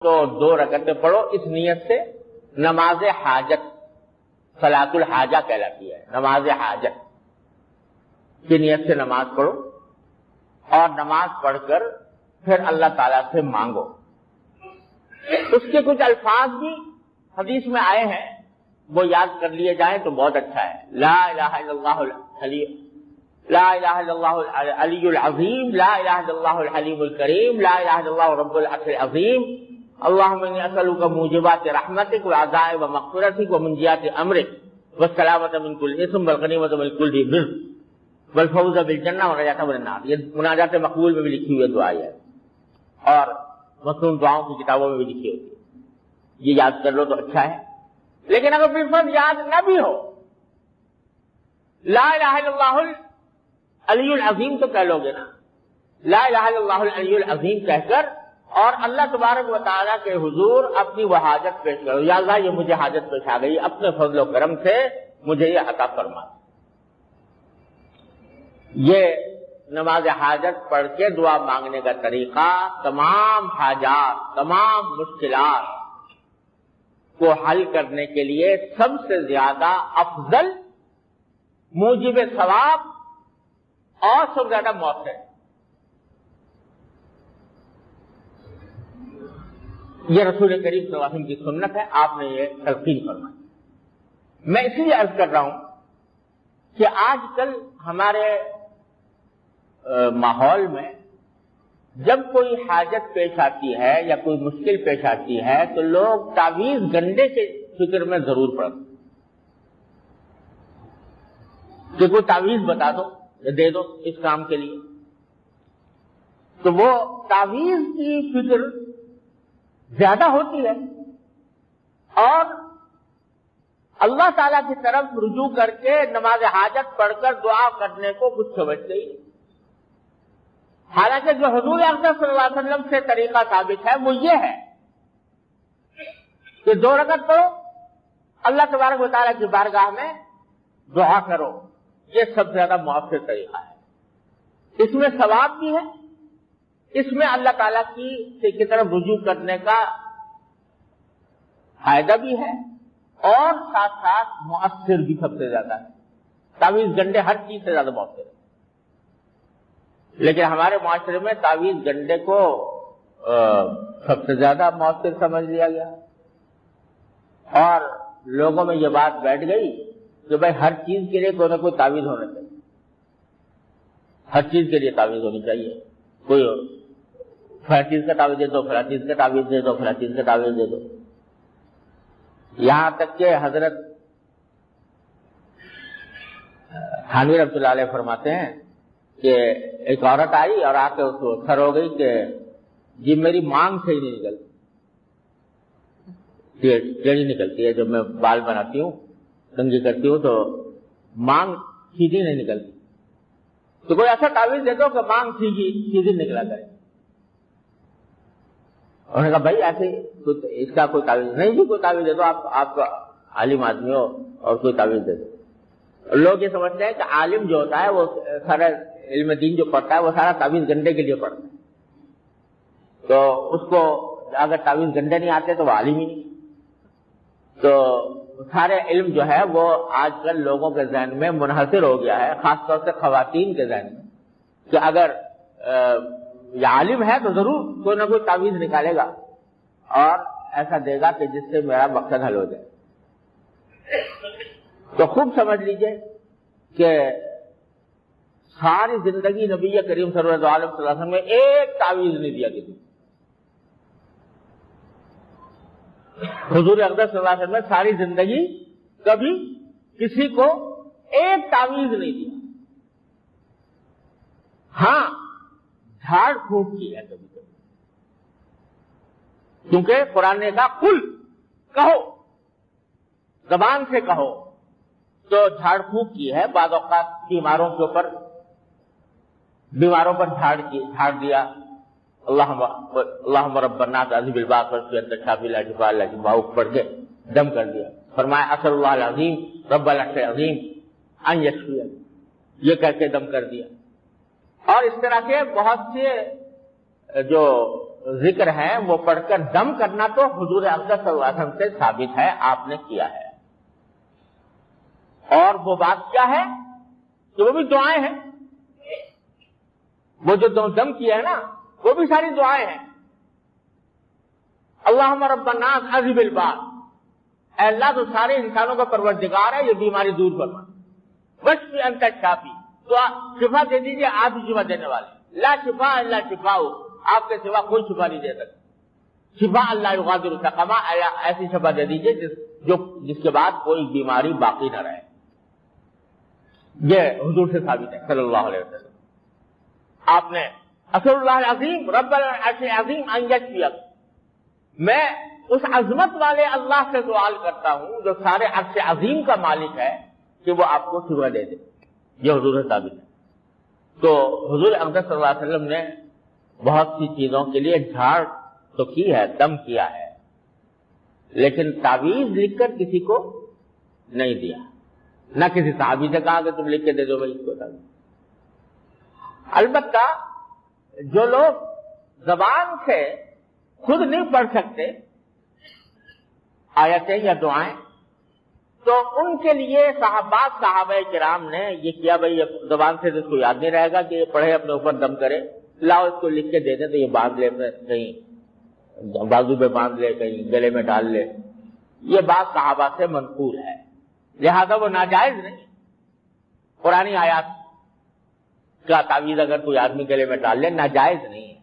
تو 2 رکعتیں پڑھو اس نیت سے. نماز حاجت صلاۃ الحاجہ کہلاتی ہے. نماز حاجت کی نیت سے نماز پڑھو اور نماز پڑھ کر پھر اللہ تعالیٰ سے مانگو. اس کے کچھ الفاظ بھی حدیث میں آئے ہیں، وہ یاد کر لیے جائیں تو بہت اچھا ہے. لا الہ الا اللہ الحلیم، لا الہ الا اللہ العلی العظیم، لا الہ الا اللہ الحلیم الکریم، لا الہ الا اللہ رب العرش العظیم، اللہم انی اسألک موجبات رحمتک وعزائم مغفرتک ومنجیات امرک والسلامۃ من کل اثم والغنیمۃ من کل ذی بر والفوز بالجنہ والنجاۃ من النار. یہ مناجات مقبول میں بھی لکھی ہوئی دعا ہے اور مصنون دعاؤں کی کتابوں میں بھی لکھی ہوتی ہے. یہ یاد کر لو تو اچھا ہے. لیکن اگر بالفرض یاد نہ بھی ہو، لا الہ الا اللہ العلی العظیم تو کہہ لو گے نا. لا الہ الا اللہ العلی العظیم کہہ کر اور اللہ تبارک و تعالیٰ کے حضور اپنی وہ حاجت پیش کرو. یا اللہ یہ مجھے حاجت پیش آ گئی، اپنے فضل و کرم سے مجھے یہ عطا فرما. یہ نماز حاجت پڑھ کے دعا مانگنے کا طریقہ تمام حاجات، تمام مشکلات کو حل کرنے کے لیے سب سے زیادہ افضل، موجب ثواب اور سب سے زیادہ مؤثر ہے. یہ رسول کریم صلی اللہ علیہ وسلم کی سنت ہے، آپ نے یہ تلقین فرمائی. میں اسی لیے عرض کر رہا ہوں کہ آج کل ہمارے ماحول میں جب کوئی حاجت پیش آتی ہے یا کوئی مشکل پیش آتی ہے تو لوگ تعویذ گنڈے کے فکر میں ضرور پڑتے کہ کوئی تعویذ بتا دو یا دے دو اس کام کے لیے. تو وہ تعویذ کی فکر زیادہ ہوتی ہے اور اللہ تعالیٰ کی طرف رجوع کر کے نماز حاجت پڑھ کر دعا کرنے کو کچھ سمجھتے ہی. حالانکہ جو حضور اکرم صلی اللہ علیہ وسلم سے طریقہ ثابت ہے وہ یہ ہے کہ 2 رکعت پڑھو، اللہ تبارک و تعالیٰ کی بارگاہ میں دعا کرو. یہ سب سے زیادہ مؤثر طریقہ ہے. اس میں ثواب بھی ہے، اس میں اللہ تعالیٰ کی طرف رجوع کرنے کا فائدہ بھی ہے اور ساتھ ساتھ مؤثر بھی سب سے زیادہ ہے. تعویذ گنڈے ہر چیز سے زیادہ مؤثر ہے. لیکن ہمارے معاشرے میں تعویذ گنڈے کو سب سے زیادہ مؤثر سمجھ لیا گیا اور لوگوں میں یہ بات بیٹھ گئی کہ بھائی ہر چیز کے لیے کوئی نہ کوئی تعویذ ہونا چاہیے. ہر چیز کے لیے تعویذ ہونی چاہیے. کوئی فلاں چیز کا تعویذ دے دو، فلاں چیز کا تعویذ دے دو، فلاں چیز کا تعویذ دے دو. یہاں تک کہ حضرت تھانوی رحمۃ اللہ علیہ فرماتے ہیں کہ ایک عورت آئی اور آ کے اس کو سر ہو گئی کہ جی میری مانگ صحیح نہیں نکلتی، ٹیڑھی نکلتی ہے. جب میں بال بناتی ہوں، کنگھی کرتی ہوں تو مانگ سیدھی نہیں نکلتی. تو کوئی ایسا تعویذ دے دو کہ مانگ سیدھی نکلا کرے. انہوں نے کہا بھائی ایسے اس کا کوئی تعویذ نہیں جی، کوئی تعویذ دے دو. آپ کا عالم آدمی ہو اور کوئی تعویذ دے دو. لوگ یہ سمجھتے ہیں کہ عالم جو ہوتا ہے وہ سارا علم دین جو پڑھتا ہے وہ سارا تعویذ گنڈے کے لیے پڑھتا ہے. تو اس کو اگر تعویذ گنڈے نہیں آتے تو وہ عالم ہی نہیں. تو سارے علم جو ہے وہ آج کل لوگوں کے ذہن میں منحصر ہو گیا ہے، خاص طور سے خواتین کے ذہن میں، کہ اگر یہ عالم ہے تو ضرور کوئی نہ کوئی تعویذ نکالے گا اور ایسا دے گا کہ جس سے میرا مقصد حل ہو جائے. تو خوب سمجھ لیجئے کہ ساری زندگی نبی کریم صلی اللہ علیہ وسلم نے ایک تعویذ نہیں دیا کسی. حضور اقدس صلی اللہ علیہ وسلم نے ساری زندگی کبھی کسی کو ایک تعویذ نہیں دیا. ہاں جھاڑ پھونک کی ہے کبھی کبھی، کیونکہ قرآن نے کہا قل، کہو، زبان سے کہو. تو جھاڑ پھونک کی ہے. بعض اوقات بیماروں پر جھاڑ دیا. اللہم رب الناس اذھب الباس واشف انت الشافی لا شفاء الا شفاؤک پڑھ کے دم کر دیا. فرمایا اسأل اللہ العظیم رب العرش العظیم ان یشفی، یہ کہہ کے دم کر دیا. اور اس طرح کے بہت سے جو ذکر ہے وہ پڑھ کر دم کرنا تو حضور اقدس صلی اللہ علیہ وسلم سے ثابت ہے، آپ نے کیا ہے۔ اور وہ بات کیا ہے کہ وہ بھی دعائیں ہیں، وہ جو دم کیا ہے نا وہ بھی ساری دعائیں ہیں۔ اللہم رب الناس اذھب الباس، اے اللہ تو سارے انسانوں کا پروردگار ہے، یہ بیماری دور فرما۔ واشف انت الشافی، تو شفا دے دیجیے، آپ ہی شفا دینے والے، لا شفا الا شفاؤ، آپ کے سوا کوئی شفا نہیں دے سکتا۔ شفا اللہ یغادر سقما، ایسی شفا دے دیجیے جس کے بعد کوئی بیماری باقی نہ رہے۔ یہ حضور سے ثابت ہے صلی اللہ علیہ وسلم۔ آپ نے اسأل اللہ العظیم رب العرش العظیم ان یشفیک، میں اس عظمت والے اللہ سے سوال کرتا ہوں جو سارے عرش عظیم کا مالک ہے کہ وہ آپ کو شفا دے دے۔ یہ حضور سے ثابت ہے۔ تو حضور اقدس صلی اللہ علیہ وسلم نے بہت سی چیزوں کے لیے جھاڑ تو کی ہے، دم کیا ہے، لیکن تعویذ لکھ کر کسی کو نہیں دیا، نہ کسی صحابی سے کہا کہ تم لکھ کے دے دو بھائی اس کو۔ البتہ جو لوگ زبان سے خود نہیں پڑھ سکتے آیتیں یا دعائیں، تو ان کے لیے صحابہ کرام نے یہ کیا، بھائی زبان سے اس کو یاد نہیں رہے گا کہ یہ پڑھے اپنے اوپر دم کرے، لاؤ اس کو لکھ کے دے دیں تو یہ باندھ لے، کہیں بازو پہ باندھ لے، کہیں گلے میں ڈال لے۔ یہ بات صحابہ سے منقول ہے، لہذا وہ ناجائز نہیں۔ قرآنی آیات کا تعویذ اگر کوئی آدمی گلے میں ڈال لے ناجائز نہیں ہے،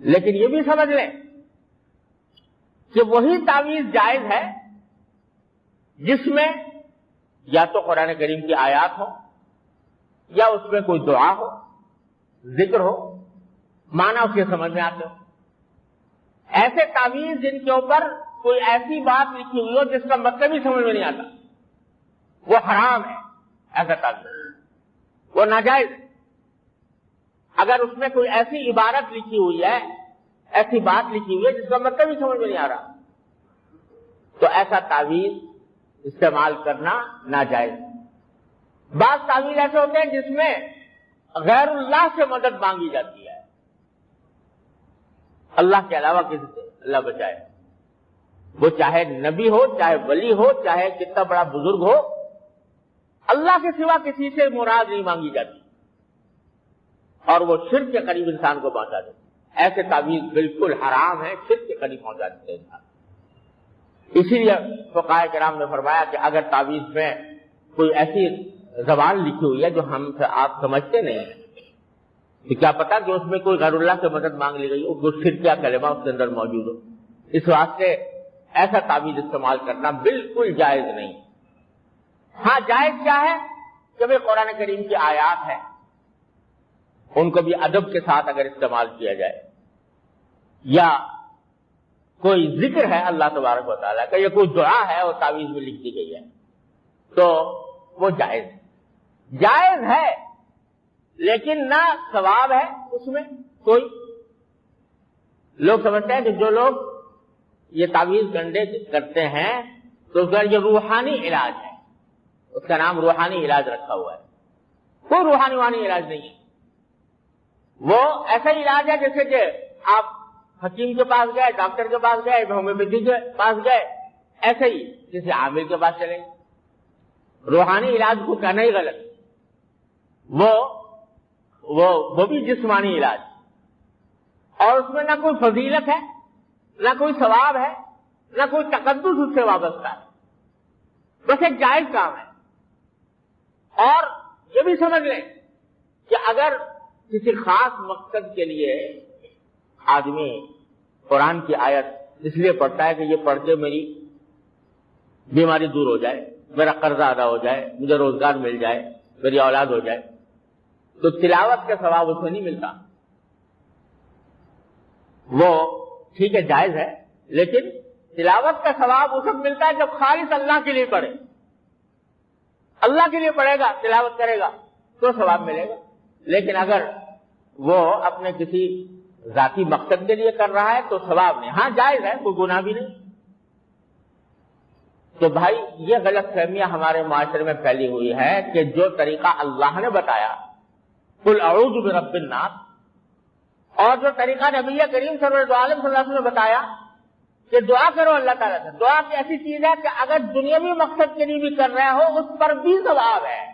لیکن یہ بھی سمجھ لیں کہ وہی تعویذ جائز ہے جس میں یا تو قرآن کریم کی آیات ہو یا اس میں کوئی دعا ہو، ذکر ہو، معنی اس کے سمجھ میں آتے ہو۔ ایسے تعویذ جن کے اوپر کوئی ایسی بات لکھی ہوئی ہو جس کا مطلب ہی سمجھ میں نہیں آتا، وہ حرام ہے۔ ایسا تعویذ وہ ناجائز ہے۔ اگر اس میں کوئی ایسی عبارت لکھی ہوئی ہے، ایسی بات لکھی ہوئی ہے جس کا مطلب ہی سمجھ میں نہیں آ رہا، تو ایسا تعویذ استعمال کرنا ناجائز ہے۔ بعض تعویذ ایسے ہوتے ہیں جس میں غیر اللہ سے مدد مانگی جاتی ہے، اللہ کے علاوہ کسی سے، اللہ بچائے، وہ چاہے نبی ہو، چاہے ولی ہو، چاہے کتنا بڑا بزرگ ہو، اللہ کے سوا کسی سے مراد نہیں مانگی جاتی، اور وہ شرک کے قریب انسان کو پہنچا دیتے۔ ایسے تعویذ بالکل حرام ہے، شرک کے قریب پہنچا دیتے انسان۔ اسی لیے فقہاء کرام نے فرمایا کہ اگر تعویذ میں کوئی ایسی زبان لکھی ہوئی ہے جو ہم سے آپ سمجھتے نہیں ہیں، تو کیا پتا کہ اس میں کوئی غیر اللہ سے مدد مانگ لی گئی ہو، کوئی شرک کا کلمہ اس کے اندر موجود ہو۔ اس واسطے ایسا تعویذ استعمال کرنا بالکل جائز نہیں۔ ہاں جائز کیا ہے کہ بھئی قرآن کریم کی آیات ہیں، ان کو بھی ادب کے ساتھ اگر استعمال کیا جائے، یا کوئی ذکر ہے اللہ تبارک و تعالیٰ کا، یا کوئی دعا ہے اور تعویذ میں لکھ دی گئی ہے، تو وہ جائز ہے۔ جائز ہے لیکن نہ ثواب ہے اس میں کوئی۔ لوگ سمجھتے ہیں کہ جو لوگ یہ تعویذ گنڈے کرتے ہیں تو اس کا یہ روحانی علاج ہے، اس کا نام روحانی علاج رکھا ہوا ہے۔ کوئی روحانی علاج نہیں ہے، وہ ایسا علاج ہے جیسے کہ آپ حکیم کے پاس گئے، ڈاکٹر کے پاس گئے، ہومیوپیتھی کے پاس گئے، ایسے ہی کسی عامل کے پاس چلیں گے۔ روحانی علاج کو کہنا ہی غلط، وہ بھی جسمانی علاج، اور اس میں نہ کوئی فضیلت ہے، نہ کوئی ثواب ہے، نہ کوئی تقدس اس سے وابستہ ہے، بس ایک جائز کام ہے۔ اور یہ بھی سمجھ لیں کہ اگر کسی خاص مقصد کے لیے آدمی قرآن کی آیت اس لیے پڑھتا ہے کہ یہ پڑھ کے میری بیماری دور ہو جائے، میرا قرضہ ادا ہو جائے، مجھے روزگار مل جائے، میری اولاد ہو جائے، تو تلاوت کا ثواب اس میں نہیں ملتا۔ وہ ٹھیک ہے جائز ہے، لیکن تلاوت کا ثواب اس وقت ملتا ہے جب خالص اللہ کے لیے پڑھے، اللہ کے لیے پڑھے گا، تلاوت کرے گا تو ثواب ملے گا۔ لیکن اگر وہ اپنے کسی ذاتی مقصد کے لیے کر رہا ہے تو ثواب نہیں۔ ہاں جائز ہے، کوئی گناہ بھی نہیں۔ تو بھائی یہ غلط فہمیاں ہمارے معاشرے میں پھیلی ہوئی ہے کہ جو طریقہ اللہ نے بتایا قل اعوذ برب الناس، اور جو طریقہ نبی کریم سرور دو عالم صلی اللہ علیہ وسلم نے بتایا کہ دعا کرو اللہ تعالیٰ سے، دعا کی ایسی چیز ہے کہ اگر دنیاوی مقصد کے لیے بھی کر رہے ہو اس پر بھی ثواب ہے۔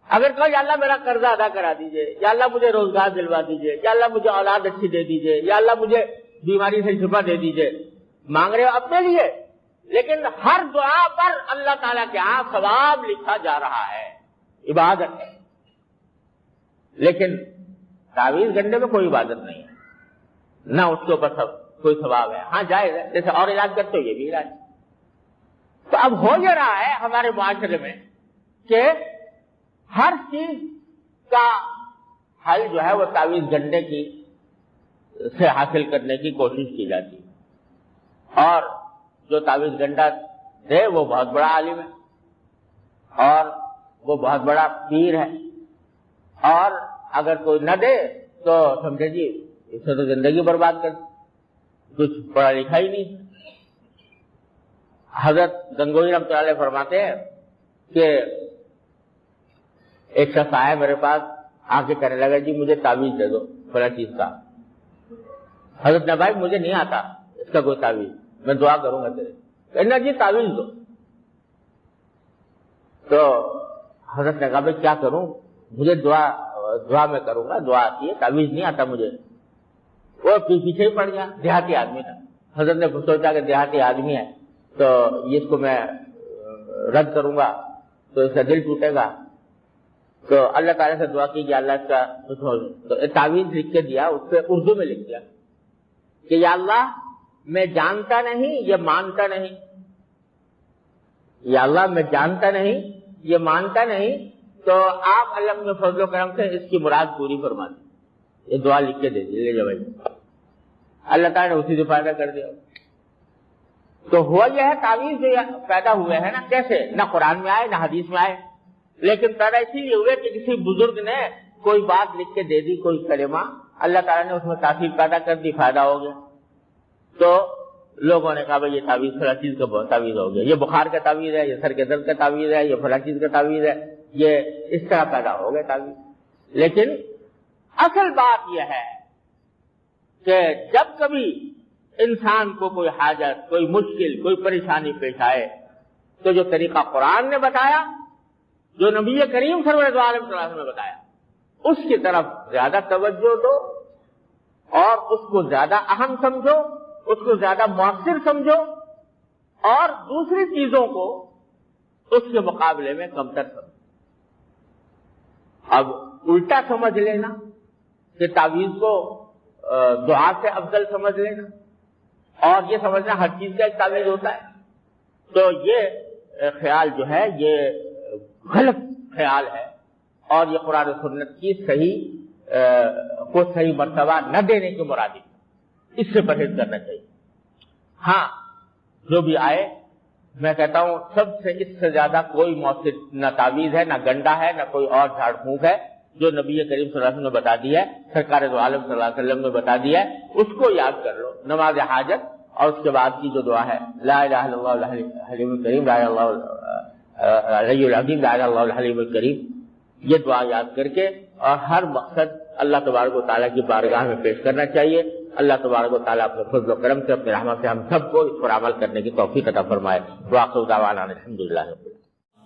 اگر کہو یا اللہ میرا قرضہ ادا کرا دیجئے، یا اللہ مجھے روزگار دلوا دیجئے، یا اللہ مجھے اولاد اچھی دے دیجئے، یا اللہ مجھے بیماری سے شفا دے دیجئے، مانگ رہے ہو اپنے لیے، لیکن ہر دعا پر اللہ تعالیٰ کے ہاں ثواب لکھا جا رہا ہے، عبادت ہے۔ لیکن تعویذ گنڈے میں کوئی عبادت نہیں ہے، نہ اس کے اوپر کوئی ثواب ہے، ہاں جائز ہے، جیسے اور علاج کرتے ہو یہ بھی علاج۔ تو اب ہو یہ رہا ہے ہمارے معاشرے میں کہ ہر چیز کا حل جو ہے وہ تعویذ گنڈے کی سے حاصل کرنے کی کوشش کی جاتی ہے، اور جو تعویذ گنڈا دے وہ بہت بڑا عالم ہے اور وہ بہت بڑا پیر ہے، اور اگر کوئی نہ دے تو سمجھے جی اس سے تو زندگی برباد کر، کچھ پڑھا لکھا ہی نہیں۔ حضرت گنگوئی رحمۃ اللہ علیہ فرماتے ہیں کہ ایک شخص آیا میرے پاس، آ کے کہنے لگا جی مجھے تعویذ دے دو فلاں چیز کا۔ حضرت نے بھائی مجھے نہیں آتا اس کا کوئی تعویذ، میں دعا کروں گا تیرے، کہنا جی تعویذ دو۔ تو حضرت نے کہا بھائی کیا کروں، مجھے دعا میں کروں گا، دعا آتی ہے، تعویذ نہیں آتا مجھے۔ وہ پیچھے ہی پڑ گیا، دیہاتی آدمی تھا۔ حضرت نے سوچا کہ دیہاتی آدمی ہے تو اس کو میں رد کروں گا تو اس کا دل ٹوٹے گا، تو اللہ تعالیٰ سے دعا کی کہ اللہ اس کا تو تعویذ لکھ کے دیا، اس پہ اردو میں لکھ دیا کہ یا اللہ میں جانتا نہیں یہ مانتا نہیں، یا اللہ میں جانتا نہیں یہ مانتا نہیں، تو آپ اللہ اپنے فضل و کرم سے اس کی مراد پوری فرما دیں۔ یہ دعا لکھ کے دے دی، لے جا بھائی۔ اللہ تعالیٰ نے اسی سے فائدہ کر دیا۔ تو ہوا یہ ہے تعویذ جو پیدا ہوئے ہیں نا، کیسے؟ نہ قرآن میں آئے نہ حدیث میں آئے، لیکن پیدا اسی لیے ہوئے کہ کسی بزرگ نے کوئی بات لکھ کے دے دی، کوئی کلمہ، اللہ تعالیٰ نے اس میں تاثیر پیدا کر دی، فائدہ ہو گیا۔ تو لوگوں نے کہا بھائی یہ تعویذ فلاں چیز کا بہت تعویذ ہو گیا، یہ بخار کا تعویذ ہے، یہ سر کے درد کا تعویذ ہے، یہ فلاں چیز کا تعویذ ہے، یہ اس طرح پیدا ہو گیا تعویذ۔ لیکن اصل بات یہ ہے کہ جب کبھی انسان کو کوئی حاجت، کوئی مشکل، کوئی پریشانی پیش آئے تو جو طریقہ قرآن نے بتایا، جو نبی کریم صلی اللہ علیہ وسلم نے بتایا، اس کی طرف زیادہ توجہ دو اور اس کو زیادہ اہم سمجھو، اس کو زیادہ مؤثر سمجھو، اور دوسری چیزوں کو اس کے مقابلے میں کمتر سمجھو۔ اب الٹا سمجھ لینا کہ تعویذ کو دعا سے افضل سمجھ لینا، اور یہ سمجھنا ہر چیز کا ایک تعویذ ہوتا ہے، تو یہ خیال جو ہے یہ غلط خیال ہے، اور یہ قرآن و سنت کی صحیح مرتبہ نہ دینے کی مرادف، اس سے پرہیز کرنا چاہیے۔ ہاں جو بھی آئے، میں کہتا ہوں سب سے اس سے زیادہ کوئی مؤثر نہ تعویذ ہے، نہ گنڈا ہے، نہ کوئی اور جھاڑ پھونک ہے، جو نبی کریم صلی اللہ علیہ وسلم نے بتا دی ہے، سرکار دو عالم صلی اللہ علیہ وسلم نے بتا دی ہے، اس کو یاد کر لو نماز حاجت، اور اس کے بعد کی جو دعا ہے لا الہ الا اللہ الحلیم الکریم، لا الہ الا اللہ العلی العظیم، لا الہ الا اللہ الحلیم الکریم، یہ دعا یاد کر کے اور ہر مقصد اللہ تبارک و تعالیٰ کی بارگاہ میں پیش کرنا چاہیے۔ اللہ تبارک و تعالیٰ اپنے فضل و کرم سے، اپنے رحمت سے ہم سب کو اس پر عمل کرنے کی توفیق عطا فرمائے۔ وآخر دعوانا الحمدللہ۔